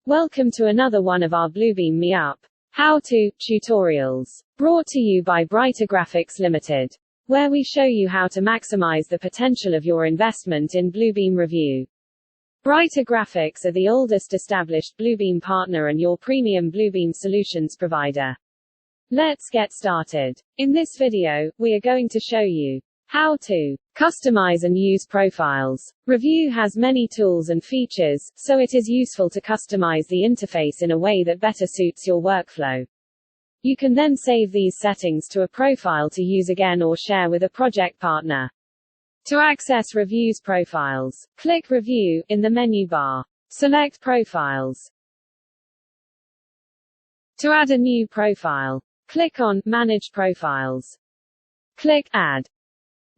Welcome to another one of our Bluebeam Revu how-to tutorials, brought to you by Brighter Graphics Limited, where we show you how to maximize the potential of your investment in Bluebeam Revu. Brighter Graphics are the oldest established Bluebeam partner and your premium Bluebeam solutions provider. Let's get started. In this video, we are going to show you how to customize and use profiles. Revu has many tools and features, so it is useful to customize the interface in a way that better suits your workflow. You can then save these settings to a profile to use again or share with a project partner. To access Revu's profiles, click Revu in the menu bar. Select Profiles. To add a new profile, click on Manage Profiles. Click Add.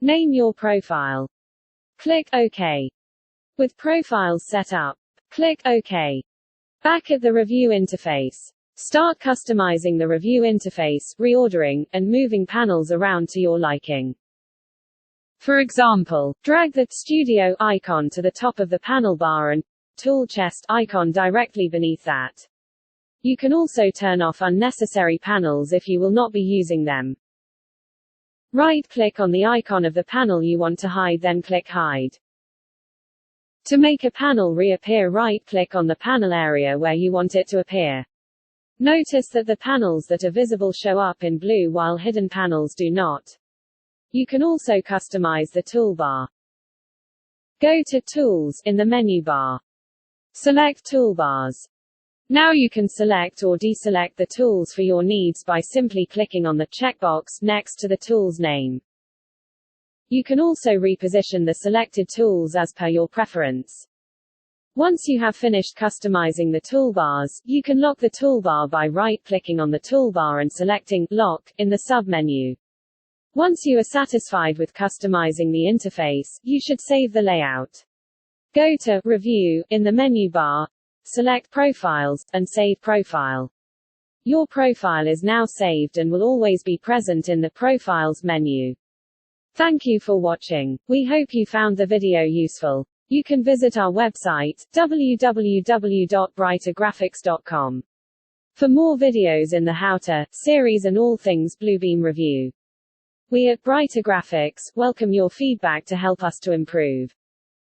Name your profile. Click OK. With profiles set up, click OK. Back at the Revu interface, start customizing the Revu interface, reordering, and moving panels around to your liking. For example, drag the Studio icon to the top of the panel bar and Tool Chest icon directly beneath that. You can also turn off unnecessary panels if you will not be using them. Right-click on the icon of the panel you want to hide, then click Hide. To make a panel reappear, right-click on the panel area where you want it to appear. Notice that the panels that are visible show up in blue while hidden panels do not. You can also customize the toolbar. Go to Tools in the menu bar. Select Toolbars. Now you can select or deselect the tools for your needs by simply clicking on the checkbox next to the tool's name. You can also reposition the selected tools as per your preference. Once you have finished customizing the toolbars, you can lock the toolbar by right-clicking on the toolbar and selecting Lock in the submenu. Once you are satisfied with customizing the interface, you should save the layout. Go to Revu in the menu bar. Select Profiles, and Save Profile. Your profile is now saved and will always be present in the Profiles menu. Thank you for watching. We hope you found the video useful. You can visit our website, www.brightergraphics.com, for more videos in the How-To series and all things Bluebeam Revu. We at Brighter Graphics welcome your feedback to help us to improve.